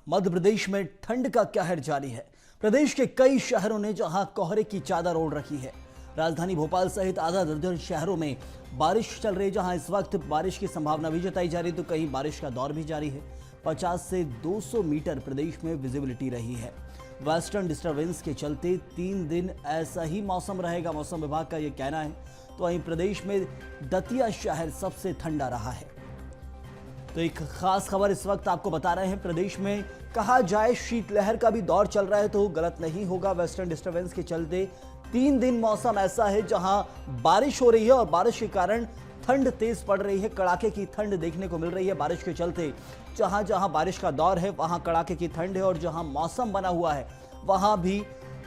मध्य प्रदेश में ठंड का कहर जारी है। प्रदेश के कई शहरों ने जहां कोहरे की चादर ओढ़ रखी है। राजधानी भोपाल सहित आधा दर्जन शहरों में बारिश चल रही है, जहां इस वक्त बारिश की संभावना भी जताई जा रही है तो कहीं बारिश का दौर भी जारी है। 50 से 200 मीटर प्रदेश में विजिबिलिटी रही है। वेस्टर्न डिस्टर्बेंस के चलते 3 दिन ऐसा ही मौसम रहेगा, मौसम विभाग का यह कहना है। तो वहीं प्रदेश में दतिया शहर सबसे ठंडा रहा है। तो एक खास खबर इस वक्त आपको बता रहे हैं। प्रदेश में कहा जाए शीतलहर का भी दौर चल रहा है तो गलत नहीं होगा। वेस्टर्न डिस्टर्बेंस के चलते 3 दिन मौसम ऐसा है जहां बारिश हो रही है और बारिश के कारण ठंड तेज पड़ रही है। कड़ाके की ठंड देखने को मिल रही है बारिश के चलते। जहां जहां बारिश का दौर है वहां कड़ाके की ठंड है और जहां मौसम बना हुआ है वहां भी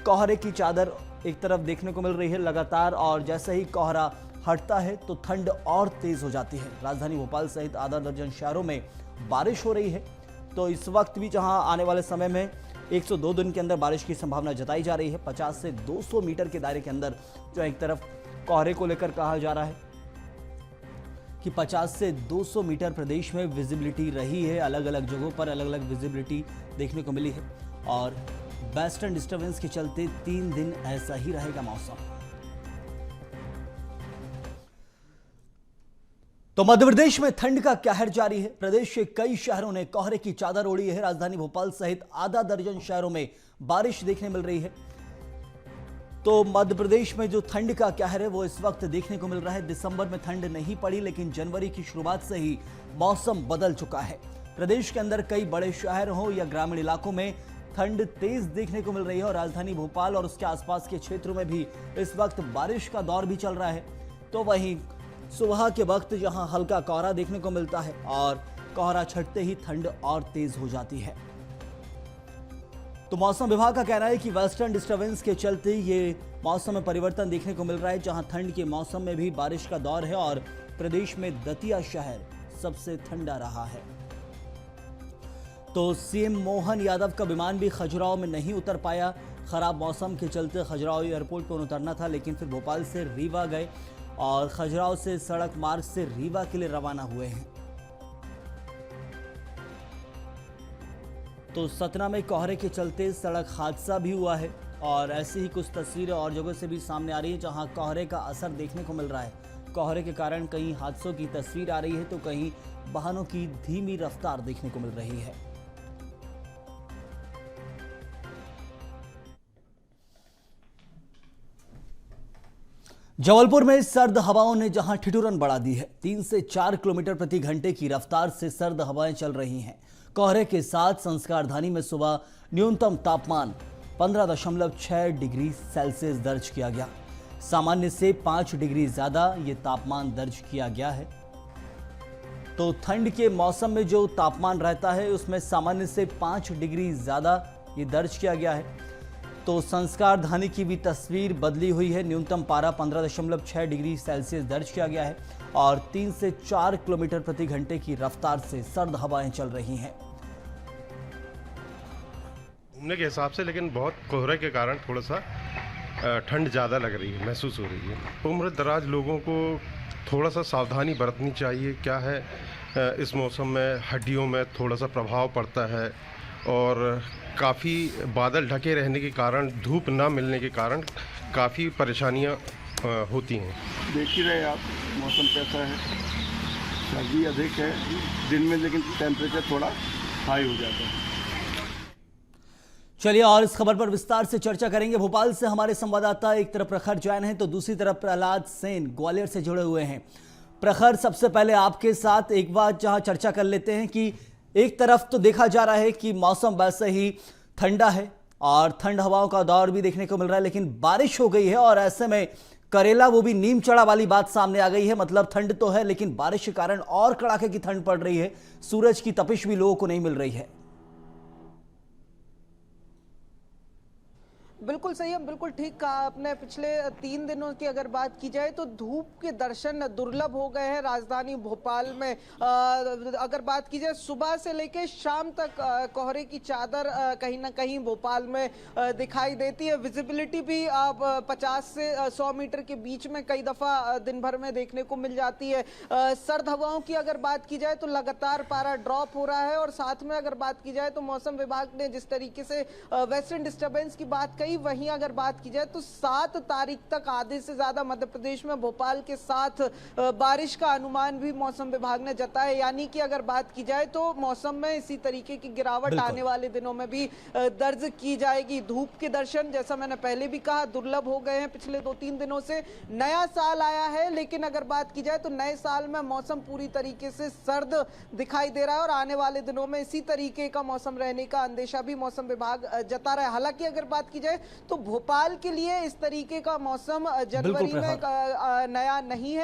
कोहरे की चादर एक तरफ देखने को मिल रही है लगातार। और जैसे ही कोहरा हटता है तो ठंड और तेज हो जाती है। राजधानी भोपाल सहित आधा दर्जन शहरों में बारिश हो रही है। तो इस वक्त भी जहां आने वाले समय में 102 दिन के अंदर बारिश की संभावना जताई जा रही है। 50 से 200 मीटर के दायरे के अंदर जो एक तरफ कोहरे को लेकर कहा जा रहा है कि 50 से 200 मीटर प्रदेश में विजिबिलिटी रही है। अलग अलग जगहों पर अलग अलग विजिबिलिटी देखने को मिली है और वेस्टर्न डिस्टर्बेंस के चलते 3 दिन ऐसा ही रहेगा मौसम। तो मध्य प्रदेश में ठंड का कहर जारी है। प्रदेश के कई शहरों ने कोहरे की चादर ओढ़ी है। राजधानी भोपाल सहित आधा दर्जन शहरों में बारिश देखने मिल रही है। तो मध्य प्रदेश में जो ठंड का कहर है वो इस वक्त देखने को मिल रहा है। दिसंबर में ठंड नहीं पड़ी लेकिन जनवरी की शुरुआत से ही मौसम बदल चुका है। प्रदेश के अंदर कई बड़े शहर हो या ग्रामीण इलाकों में ठंड तेज देखने को मिल रही है और राजधानी भोपाल और उसके आसपास के क्षेत्रों में भी इस वक्त बारिश का दौर भी चल रहा है। तो वहीं सुबह के वक्त जहां हल्का कोहरा देखने को मिलता है और कोहरा छटते ही ठंड और तेज हो जाती है। तो मौसम विभाग का कहना है कि वेस्टर्न डिस्टर्बेंस के चलते ये मौसम में परिवर्तन देखने को मिल रहा है, जहां ठंड के मौसम में भी बारिश का दौर है और प्रदेश में दतिया शहर सबसे ठंडा रहा है। तो सीएम मोहन यादव का विमान भी खजुराहो में नहीं उतर पाया। खराब मौसम के चलते खजुराहो एयरपोर्ट पर उतरना था लेकिन फिर भोपाल से रीवा गए और खजुराहो से सड़क मार्ग से रीवा के लिए रवाना हुए हैं। तो सतना में कोहरे के चलते सड़क हादसा भी हुआ है और ऐसी ही कुछ तस्वीरें और जगह से भी सामने आ रही है जहां कोहरे का असर देखने को मिल रहा है। कोहरे के कारण कहीं हादसों की तस्वीर आ रही है तो कहीं वाहनों की धीमी रफ्तार देखने को मिल रही है। जबलपुर में सर्द हवाओं ने जहां ठिठुरन बढ़ा दी है। 3 से 4 किलोमीटर प्रति घंटे की रफ्तार से सर्द हवाएं चल रही हैं। कोहरे के साथ संस्कारधानी में सुबह न्यूनतम तापमान 15.6 डिग्री सेल्सियस दर्ज किया गया। सामान्य से 5 डिग्री ज्यादा ये तापमान दर्ज किया गया है। तो ठंड के मौसम में जो तापमान रहता है उसमें सामान्य से 5 डिग्री ज्यादा ये दर्ज किया गया है। तो संस्कारधानी की भी तस्वीर बदली हुई है। न्यूनतम पारा 15.6 डिग्री सेल्सियस दर्ज किया गया है और 3 से 4 किलोमीटर प्रति घंटे की रफ्तार से सर्द हवाएं चल रही हैं। घूमने के हिसाब से लेकिन बहुत कोहरे के कारण थोड़ा सा ठंड ज़्यादा लग रही है, महसूस हो रही है। उम्र दराज लोगों को थोड़ा सा सावधानी बरतनी चाहिए। क्या है इस मौसम में हड्डियों में थोड़ा सा प्रभाव पड़ता है और काफ़ी बादल ढके रहने के कारण, धूप ना मिलने के कारण काफ़ी परेशानियां होती हैं। देख ही रहे आप मौसम कैसा है, सर्दी अधिक है दिन में लेकिन टेम्परेचर थोड़ा हाई हो जाता है। चलिए और इस खबर पर विस्तार से चर्चा करेंगे। भोपाल से हमारे संवाददाता एक तरफ प्रखर जैन है तो दूसरी तरफ प्रहलाद सेन ग्वालियर से जुड़े हुए हैं। प्रखर, सबसे पहले आपके साथ एक बात जहां चर्चा कर लेते हैं कि एक तरफ तो देखा जा रहा है कि मौसम वैसे ही ठंडा है और ठंड हवाओं का दौर भी देखने को मिल रहा है लेकिन बारिश हो गई है और ऐसे में करेला वो भी नीम चढ़ा वाली बात सामने आ गई है। मतलब ठंड तो है लेकिन बारिश के कारण और कड़ाके की ठंड पड़ रही है। सूरज की तपिश भी लोगों को नहीं मिल रही है। बिल्कुल सही है, बिल्कुल ठीक कहा आपने। पिछले 3 दिनों की अगर बात की जाए तो धूप के दर्शन दुर्लभ हो गए हैं राजधानी भोपाल में। अगर बात की जाए सुबह से लेकर शाम तक कोहरे की चादर कहीं ना कहीं भोपाल में दिखाई देती है। विजिबिलिटी भी 50 से 100 मीटर के बीच में कई दफा दिन भर में देखने को मिल जाती है। सर्द हवाओं की अगर बात की जाए तो लगातार पारा ड्रॉप हो रहा है, और साथ में अगर बात की जाए तो मौसम विभाग ने जिस तरीके से वेस्टर्न डिस्टर्बेंस की बात कही, वहीं अगर बात की जाए तो 7 तारीख तक आधे से ज्यादा मध्य प्रदेश में भोपाल के साथ बारिश का अनुमान भी मौसम विभाग ने जताया। यानी कि अगर बात की जाए तो मौसम में इसी तरीके की गिरावट आने वाले दिनों में भी दर्ज की जाएगी। धूप के दर्शन जैसा मैंने पहले भी कहा दुर्लभ हो गए हैं पिछले 2-3 दिनों से। नया साल आया है, लेकिन अगर बात की जाए तो नए साल में मौसम पूरी तरीके से सर्द दिखाई दे रहा है, और आने वाले दिनों में इसी तरीके का मौसम रहने का अंदेशा भी मौसम विभाग जता रहा है। हालांकि अगर बात की जाए तो भोपाल के लिए इस तरीके का मौसम जनवरी में नया नहीं है।